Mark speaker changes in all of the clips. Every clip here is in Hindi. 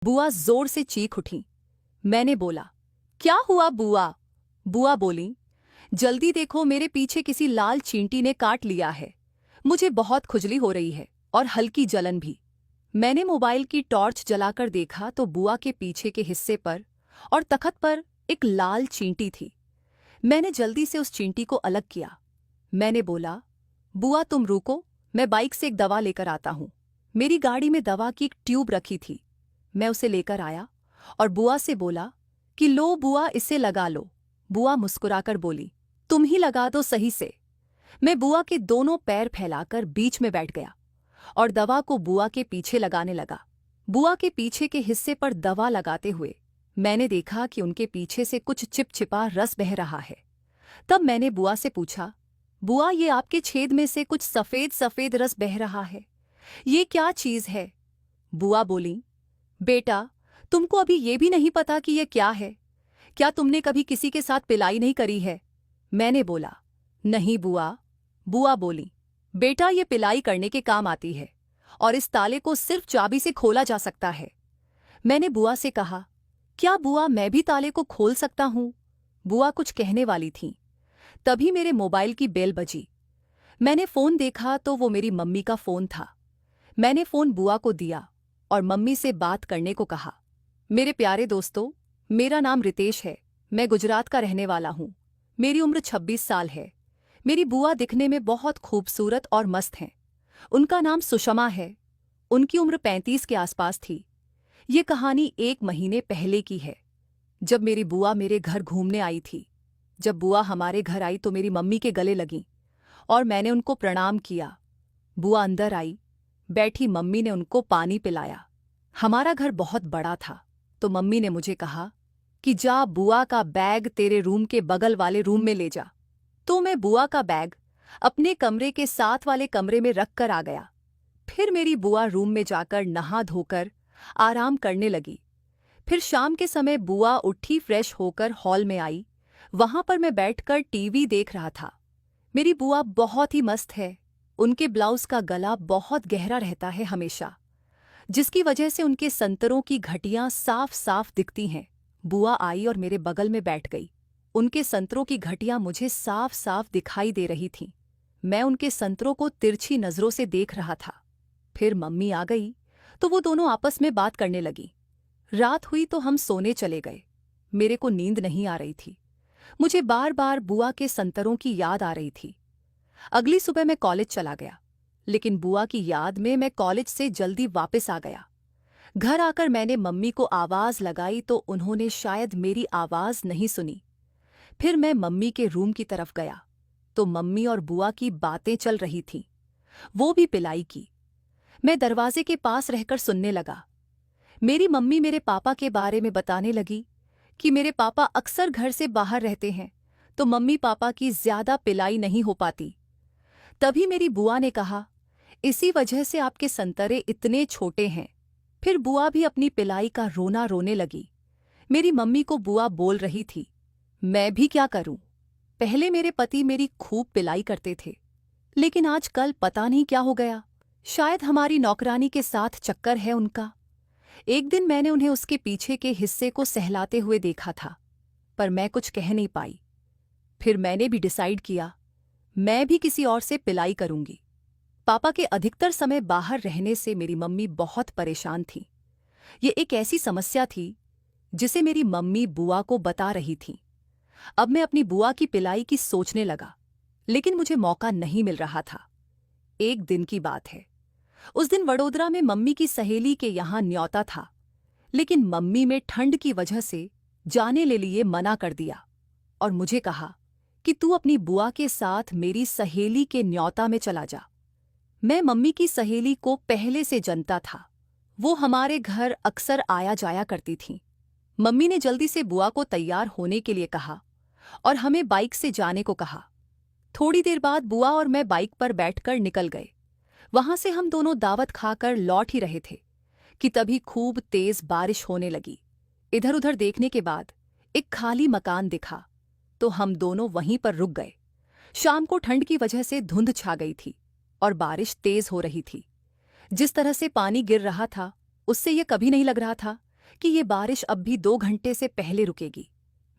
Speaker 1: बुआ जोर से चीख उठी। मैंने बोला, क्या हुआ बुआ? बुआ बोली, जल्दी देखो, मेरे पीछे किसी लाल चींटी ने काट लिया है। मुझे बहुत खुजली हो रही है और हल्की जलन भी। मैंने मोबाइल की टॉर्च जलाकर देखा तो बुआ के पीछे के हिस्से पर और तख्त पर एक लाल चींटी थी। मैंने जल्दी से उस चींटी को अलग किया। मैंने बोला, बुआ तुम रुको, मैं बाइक से एक दवा लेकर आता हूं। मेरी गाड़ी में दवा की एक ट्यूब रखी थी। मैं उसे लेकर आया और बुआ से बोला कि लो बुआ, इसे लगा लो। बुआ मुस्कुराकर बोली, तुम ही लगा दो सही से। मैं बुआ के दोनों पैर फैलाकर बीच में बैठ गया और दवा को बुआ के पीछे लगाने लगा। बुआ के पीछे के हिस्से पर दवा लगाते हुए मैंने देखा कि उनके पीछे से कुछ चिपचिपा रस बह रहा है। तब मैंने बुआ से पूछा, बुआ ये आपके छेद में से कुछ सफेद सफेद रस बह रहा है, ये क्या चीज है? बुआ बोली, बेटा तुमको अभी ये भी नहीं पता कि ये क्या है? क्या तुमने कभी किसी के साथ पिलाई नहीं करी है? मैंने बोला, नहीं बुआ। बुआ बोली, बेटा ये पिलाई करने के काम आती है और इस ताले को सिर्फ चाबी से खोला जा सकता है। मैंने बुआ से कहा, क्या बुआ मैं भी ताले को खोल सकता हूं? बुआ कुछ कहने वाली थीं। तभी मेरे मोबाइल की बेल बजी। मैंने फोन देखा तो वो मेरी मम्मी का फोन था। मैंने फोन बुआ को दिया और मम्मी से बात करने को कहा। मेरे प्यारे दोस्तों, मेरा नाम रितेश है। मैं गुजरात का रहने वाला हूं। मेरी उम्र 26 साल है। मेरी बुआ दिखने में बहुत खूबसूरत और मस्त हैं। उनका नाम सुषमा है। उनकी उम्र 35 के आसपास थी। ये कहानी 1 महीने पहले की है, जब मेरी बुआ मेरे घर घूमने आई थी। जब बुआ हमारे घर आई तो मेरी मम्मी के गले लगीं और मैंने उनको प्रणाम किया। बुआ अंदर आई, बैठी मम्मी ने उनको पानी पिलाया। हमारा घर बहुत बड़ा था तो मम्मी ने मुझे कहा कि जा बुआ का बैग तेरे रूम के बगल वाले रूम में ले जा। तो मैं बुआ का बैग अपने कमरे के साथ वाले कमरे में रख कर आ गया। फिर मेरी बुआ रूम में जाकर नहा धोकर आराम करने लगी। फिर शाम के समय बुआ उठी, फ्रेश होकर हॉल में आई। वहां पर मैं बैठकर टीवी देख रहा था। मेरी बुआ बहुत ही मस्त है। उनके ब्लाउज का गला बहुत गहरा रहता है हमेशा, जिसकी वजह से उनके संतरों की घटियां साफ साफ दिखती हैं। बुआ आई और मेरे बगल में बैठ गई। उनके संतरों की घटियां मुझे साफ साफ दिखाई दे रही थीं। मैं उनके संतरों को तिरछी नजरों से देख रहा था। फिर मम्मी आ गई तो वो दोनों आपस में बात करने लगी। रात हुई तो हम सोने चले गए। मेरे को नींद नहीं आ रही थी। मुझे बार बार बुआ के संतरों की याद आ रही थी। अगली सुबह मैं कॉलेज चला गया, लेकिन बुआ की याद में मैं कॉलेज से जल्दी वापस आ गया। घर आकर मैंने मम्मी को आवाज लगाई तो उन्होंने शायद मेरी आवाज नहीं सुनी। फिर मैं मम्मी के रूम की तरफ गया तो मम्मी और बुआ की बातें चल रही थीं, वो भी पिलाई की। मैं दरवाजे के पास रहकर सुनने लगा। मेरी मम्मी मेरे पापा के बारे में बताने लगी कि मेरे पापा अक्सर घर से बाहर रहते हैं तो मम्मी पापा की ज्यादा पिलाई नहीं हो पाती। तभी मेरी बुआ ने कहा, इसी वजह से आपके संतरे इतने छोटे हैं। फिर बुआ भी अपनी पिलाई का रोना रोने लगी। मेरी मम्मी को बुआ बोल रही थी, मैं भी क्या करूं? पहले मेरे पति मेरी खूब पिलाई करते थे, लेकिन आजकल पता नहीं क्या हो गया। शायद हमारी नौकरानी के साथ चक्कर है उनका। एक दिन मैंने उन्हें उसके पीछे के हिस्से को सहलाते हुए देखा था, पर मैं कुछ कह नहीं पाई। फिर मैंने भी डिसाइड किया, मैं भी किसी और से पिलाई करूंगी। पापा के अधिकतर समय बाहर रहने से मेरी मम्मी बहुत परेशान थी। ये एक ऐसी समस्या थी जिसे मेरी मम्मी बुआ को बता रही थी। अब मैं अपनी बुआ की पिलाई की सोचने लगा, लेकिन मुझे मौका नहीं मिल रहा था। एक दिन की बात है। उस दिन वडोदरा में मम्मी की सहेली के यहां न्योता था, लेकिन मम्मी में ठंड की वजह से जाने ले लिए मना कर दिया और मुझे कहा कि तू अपनी बुआ के साथ मेरी सहेली के न्योता में चला जा। मैं मम्मी की सहेली को पहले से जानता था। वो हमारे घर अक्सर आया जाया करती थीं। मम्मी ने जल्दी से बुआ को तैयार होने के लिए कहा और हमें बाइक से जाने को कहा। थोड़ी देर बाद बुआ और मैं बाइक पर बैठकर निकल गए। वहां से हम दोनों दावत खाकर लौट ही रहे थे कि तभी खूब तेज बारिश होने लगी। इधर उधर देखने के बाद एक खाली मकान दिखा तो हम दोनों वहीं पर रुक गए। शाम को ठंड की वजह से धुंध छा गई थी और बारिश तेज हो रही थी। जिस तरह से पानी गिर रहा था उससे यह कभी नहीं लग रहा था कि ये बारिश अब भी 2 घंटे से पहले रुकेगी।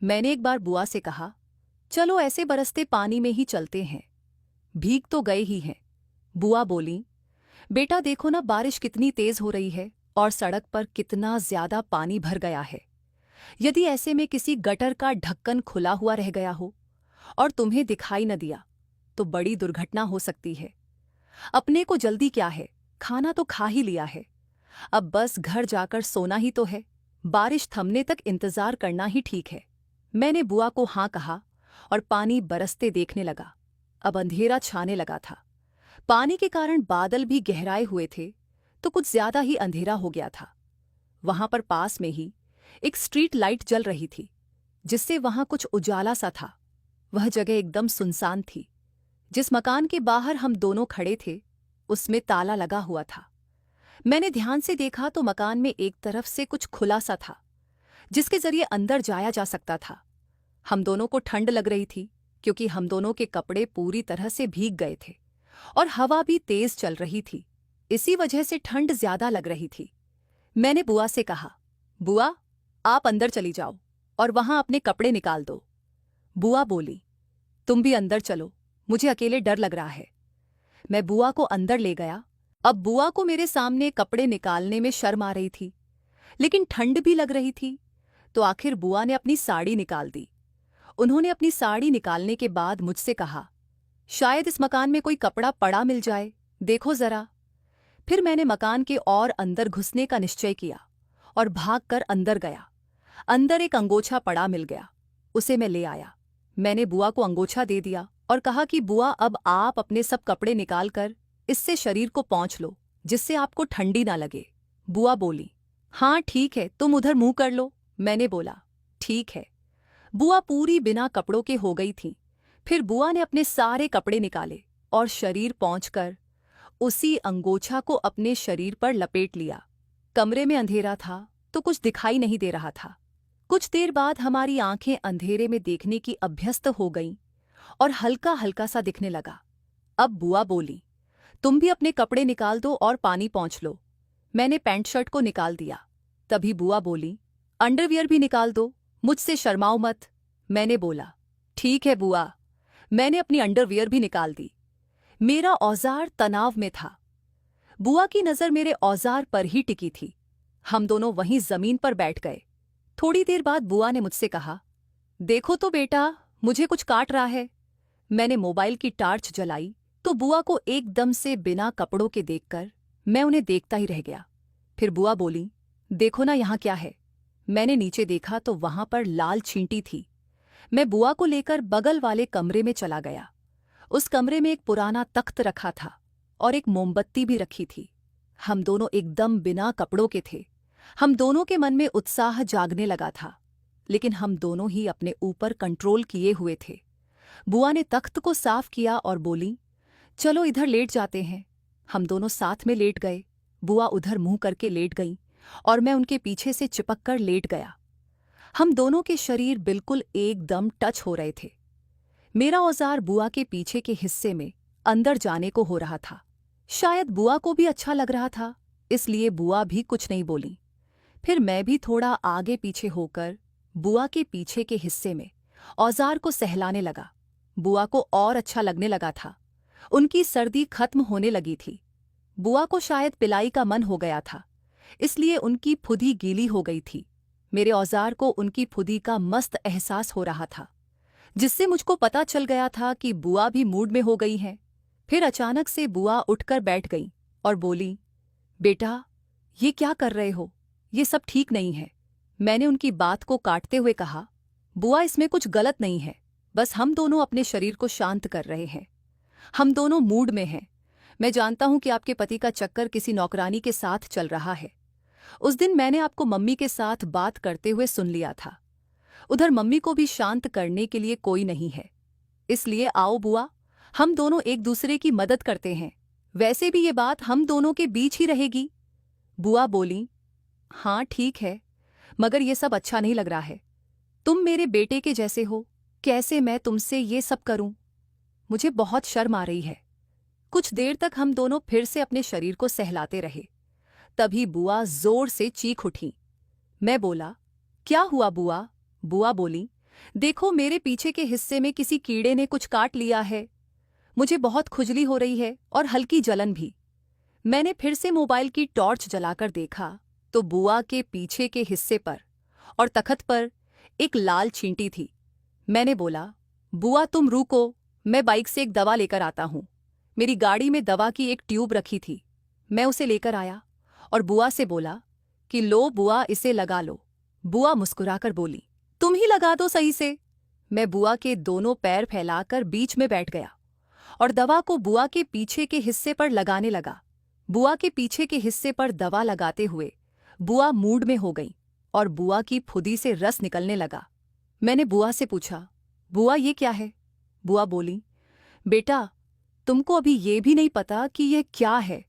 Speaker 1: मैंने एक बार बुआ से कहा, चलो ऐसे बरसते पानी में ही चलते हैं, भीग तो गए ही हैं। बुआ बोली, बेटा देखो ना बारिश कितनी तेज हो रही है और सड़क पर कितना ज्यादा पानी भर गया है। यदि ऐसे में किसी गटर का ढक्कन खुला हुआ रह गया हो और तुम्हें दिखाई न दिया तो बड़ी दुर्घटना हो सकती है। अपने को जल्दी क्या है, खाना तो खा ही लिया है, अब बस घर जाकर सोना ही तो है, बारिश थमने तक इंतजार करना ही ठीक है। मैंने बुआ को हाँ कहा और पानी बरसते देखने लगा। अब अंधेरा छाने लगा था। पानी के कारण बादल भी गहराए हुए थे तो कुछ ज्यादा ही अंधेरा हो गया था। वहां पर पास में ही एक स्ट्रीट लाइट जल रही थी जिससे वहां कुछ उजाला सा था। वह जगह एकदम सुनसान थी। जिस मकान के बाहर हम दोनों खड़े थे उसमें ताला लगा हुआ था। मैंने ध्यान से देखा तो मकान में एक तरफ से कुछ खुला सा था जिसके जरिए अंदर जाया जा सकता था। हम दोनों को ठंड लग रही थी क्योंकि हम दोनों के कपड़े पूरी तरह से भीग गए थे और हवा भी तेज चल रही थी। इसी वजह से ठंड ज्यादा लग रही थी। मैंने बुआ से कहा, बुआ आप अंदर चली जाओ और वहां अपने कपड़े निकाल दो। बुआ बोली, तुम भी अंदर चलो, मुझे अकेले डर लग रहा है। मैं बुआ को अंदर ले गया। अब बुआ को मेरे सामने कपड़े निकालने में शर्म आ रही थी, लेकिन ठंड भी लग रही थी, तो आखिर बुआ ने अपनी साड़ी निकाल दी। उन्होंने अपनी साड़ी निकालने के बाद मुझसे कहा, शायद इस मकान में कोई कपड़ा पड़ा मिल जाए, देखो जरा। फिर मैंने मकान के और अंदर घुसने का निश्चय किया और भागकर अंदर गया। अंदर एक अंगोछा पड़ा मिल गया, उसे मैं ले आया। मैंने बुआ को अंगोछा दे दिया और कहा कि बुआ अब आप अपने सब कपड़े निकालकर इससे शरीर को पोंछ लो जिससे आपको ठंडी ना लगे। बुआ बोली, हाँ ठीक है, तुम उधर मुंह कर लो। मैंने बोला, ठीक है। बुआ पूरी बिना कपड़ों के हो गई थी। फिर बुआ ने अपने सारे कपड़े निकाले और शरीर पोंछकर उसी अंगोछा को अपने शरीर पर लपेट लिया। कमरे में अंधेरा था तो कुछ दिखाई नहीं दे रहा था। कुछ देर बाद हमारी आंखें अंधेरे में देखने की अभ्यस्त हो गईं और हल्का हल्का सा दिखने लगा। अब बुआ बोली, तुम भी अपने कपड़े निकाल दो और पानी पोंछ लो। मैंने पैंट शर्ट को निकाल दिया। तभी बुआ बोली, अंडरवियर भी निकाल दो, मुझसे शर्माओ मत। मैंने बोला, ठीक है बुआ। मैंने अपनी अंडरवियर भी निकाल दी। मेरा औजार तनाव में था। बुआ की नजर मेरे औजार पर ही टिकी थी। हम दोनों वहीं जमीन पर बैठ गए। थोड़ी देर बाद बुआ ने मुझसे कहा, देखो तो बेटा, मुझे कुछ काट रहा है। मैंने मोबाइल की टार्च जलाई तो बुआ को एकदम से बिना कपड़ों के देखकर मैं उन्हें देखता ही रह गया। फिर बुआ बोली, देखो ना यहाँ क्या है। मैंने नीचे देखा तो वहां पर लाल चींटी थी। मैं बुआ को लेकर बगल वाले कमरे में चला गया। उस कमरे में एक पुराना तख्त रखा था और एक मोमबत्ती भी रखी थी। हम दोनों एकदम बिना कपड़ों के थे। हम दोनों के मन में उत्साह जागने लगा था, लेकिन हम दोनों ही अपने ऊपर कंट्रोल किए हुए थे। बुआ ने तख्त को साफ किया और बोली, चलो इधर लेट जाते हैं। हम दोनों साथ में लेट गए। बुआ उधर मुंह करके लेट गईं और मैं उनके पीछे से चिपक कर लेट गया। हम दोनों के शरीर बिल्कुल एकदम टच हो रहे थे। मेरा औजार बुआ के पीछे के हिस्से में अंदर जाने को हो रहा था। शायद बुआ को भी अच्छा लग रहा था, इसलिए बुआ भी कुछ नहीं बोली। फिर मैं भी थोड़ा आगे पीछे होकर बुआ के पीछे के हिस्से में औजार को सहलाने लगा। बुआ को और अच्छा लगने लगा था। उनकी सर्दी खत्म होने लगी थी। बुआ को शायद पिलाई का मन हो गया था, इसलिए उनकी फुदी गीली हो गई थी। मेरे औजार को उनकी फुदी का मस्त एहसास हो रहा था, जिससे मुझको पता चल गया था कि बुआ भी मूड में हो गई हैं। फिर अचानक से बुआ उठकर बैठ गई और बोली, बेटा ये क्या कर रहे हो, ये सब ठीक नहीं है। मैंने उनकी बात को काटते हुए कहा, बुआ इसमें कुछ गलत नहीं है, बस हम दोनों अपने शरीर को शांत कर रहे हैं। हम दोनों मूड में हैं। मैं जानता हूं कि आपके पति का चक्कर किसी नौकरानी के साथ चल रहा है। उस दिन मैंने आपको मम्मी के साथ बात करते हुए सुन लिया था। उधर मम्मी को भी शांत करने के लिए कोई नहीं है, इसलिए आओ बुआ, हम दोनों एक दूसरे की मदद करते हैं। वैसे भी ये बात हम दोनों के बीच ही रहेगी। बुआ बोली, हाँ ठीक है, मगर ये सब अच्छा नहीं लग रहा है। तुम मेरे बेटे के जैसे हो, कैसे मैं तुमसे ये सब करूं? मुझे बहुत शर्म आ रही है। कुछ देर तक हम दोनों फिर से अपने शरीर को सहलाते रहे। तभी बुआ जोर से चीख उठी। मैं बोला, क्या हुआ बुआ? बुआ बोली, देखो मेरे पीछे के हिस्से में किसी कीड़े ने कुछ काट लिया है। मुझे बहुत खुजली हो रही है और हल्की जलन भी। मैंने फिर से मोबाइल की टॉर्च जलाकर देखा तो बुआ के पीछे के हिस्से पर और तखत पर एक लाल चींटी थी। मैंने बोला, बुआ तुम रुको, मैं बाइक से एक दवा लेकर आता हूँ। मेरी गाड़ी में दवा की एक ट्यूब रखी थी। मैं उसे लेकर आया और बुआ से बोला कि लो बुआ, इसे लगा लो। बुआ मुस्कुराकर बोली, तुम ही लगा दो सही से। मैं बुआ के दोनों पैर फैलाकर बीच में बैठ गया और दवा को बुआ के पीछे के हिस्से पर लगाने लगा। बुआ के पीछे के हिस्से पर दवा लगाते हुए बुआ मूड में हो गई और बुआ की फुदी से रस निकलने लगा। मैंने बुआ से पूछा, बुआ ये क्या है? बुआ बोली, बेटा तुमको अभी ये भी नहीं पता कि ये क्या है?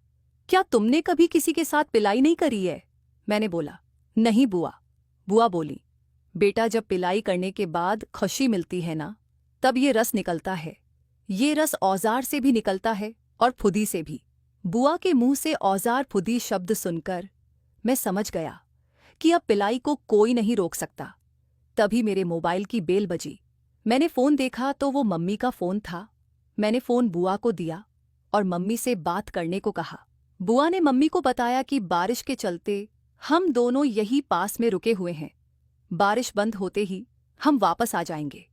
Speaker 1: क्या तुमने कभी किसी के साथ पिलाई नहीं करी है? मैंने बोला, नहीं बुआ। बुआ बोली, बेटा जब पिलाई करने के बाद खुशी मिलती है ना, तब ये रस निकलता है। ये रस औजार से भी निकलता है और फुदी से भी। बुआ के मुंह से औजार फुदी शब्द सुनकर मैं समझ गया कि अब पिलाई को कोई नहीं रोक सकता। तभी मेरे मोबाइल की बेल बजी। मैंने फोन देखा तो वो मम्मी का फोन था। मैंने फोन बुआ को दिया और मम्मी से बात करने को कहा। बुआ ने मम्मी को बताया कि बारिश के चलते हम दोनों यही पास में रुके हुए हैं। बारिश बंद होते ही हम वापस आ जाएंगे।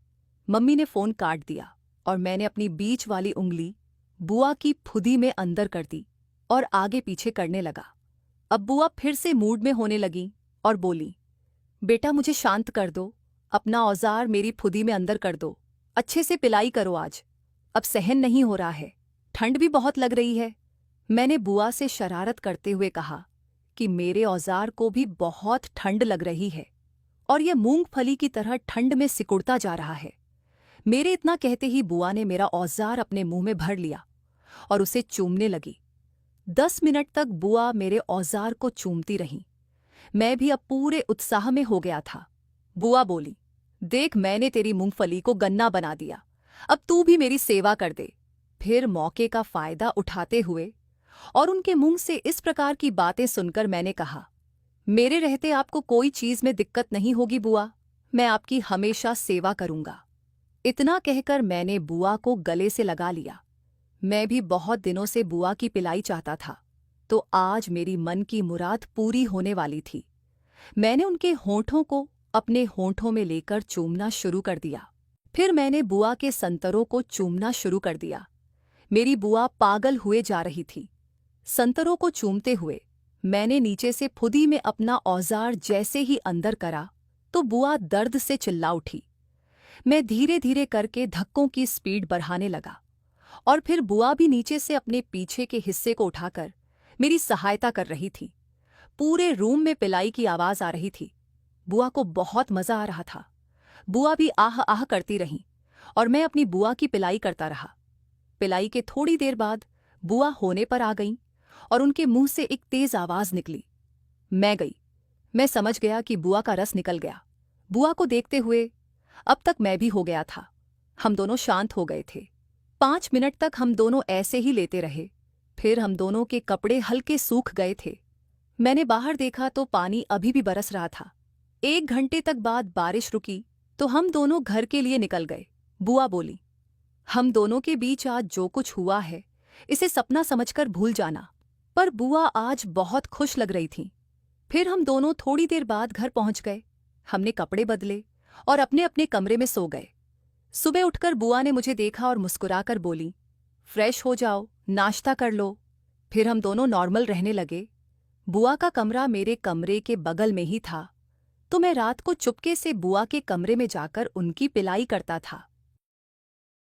Speaker 1: मम्मी ने फोन काट दिया और मैंने अपनी बीच वाली उंगली बुआ की फुदी में अंदर कर दी और आगे पीछे करने लगा। अब बुआ फिर से मूड में होने लगी और बोली, बेटा मुझे शांत कर दो, अपना औजार मेरी फुदी में अंदर कर दो, अच्छे से पिलाई करो आज, अब सहन नहीं हो रहा है, ठंड भी बहुत लग रही है। मैंने बुआ से शरारत करते हुए कहा कि मेरे औजार को भी बहुत ठंड लग रही है और यह मूंगफली की तरह ठंड में सिकुड़ता जा रहा है। मेरे इतना कहते ही बुआ ने मेरा औजार अपने मुंह में भर लिया और उसे चूमने लगी। 10 मिनट तक बुआ मेरे औजार को चूमती रही। मैं भी अब पूरे उत्साह में हो गया था। बुआ बोली, देख मैंने तेरी मूंगफली को गन्ना बना दिया, अब तू भी मेरी सेवा कर दे। फिर मौके का फायदा उठाते हुए और उनके मुंह से इस प्रकार की बातें सुनकर मैंने कहा, मेरे रहते आपको कोई चीज में दिक्कत नहीं होगी बुआ, मैं आपकी हमेशा सेवा करूंगा। इतना कहकर मैंने बुआ को गले से लगा लिया। मैं भी बहुत दिनों से बुआ की पिलाई चाहता था, तो आज मेरी मन की मुराद पूरी होने वाली थी। मैंने उनके होंठों को अपने होंठों में लेकर चूमना शुरू कर दिया। फिर मैंने बुआ के संतरों को चूमना शुरू कर दिया। मेरी बुआ पागल हुए जा रही थी। संतरों को चूमते हुए मैंने नीचे से फुदी में अपना औजार जैसे ही अंदर करा तो बुआ दर्द से चिल्ला उठी। मैं धीरे धीरे करके धक्कों की स्पीड बढ़ाने लगा और फिर बुआ भी नीचे से अपने पीछे के हिस्से को उठाकर मेरी सहायता कर रही थी। पूरे रूम में पिलाई की आवाज आ रही थी। बुआ को बहुत मजा आ रहा था। बुआ भी आह आह करती रहीं और मैं अपनी बुआ की पिलाई करता रहा। पिलाई के थोड़ी देर बाद बुआ होने पर आ गईं और उनके मुंह से एक तेज आवाज निकली। मैं गई। मैं समझ गया कि बुआ का रस निकल गया। बुआ को देखते हुए अब तक मैं भी हो गया था। हम दोनों शांत हो गए थे। 5 मिनट तक हम दोनों ऐसे ही लेते रहे। फिर हम दोनों के कपड़े हल्के सूख गए थे। मैंने बाहर देखा तो पानी अभी भी बरस रहा था। 1 घंटे तक बाद बारिश रुकी तो हम दोनों घर के लिए निकल गए। बुआ बोली, हम दोनों के बीच आज जो कुछ हुआ है इसे सपना समझकर भूल जाना। पर बुआ आज बहुत खुश लग रही थीं। फिर हम दोनों थोड़ी देर बाद घर पहुंच गए। हमने कपड़े बदले और अपने अपने कमरे में सो गए। सुबह उठकर बुआ ने मुझे देखा और मुस्कुराकर बोली, फ्रेश हो जाओ, नाश्ता कर लो। फिर हम दोनों नॉर्मल रहने लगे। बुआ का कमरा मेरे कमरे के बगल में ही था, तो मैं रात को चुपके से बुआ के कमरे में जाकर उनकी पिलाई करता था।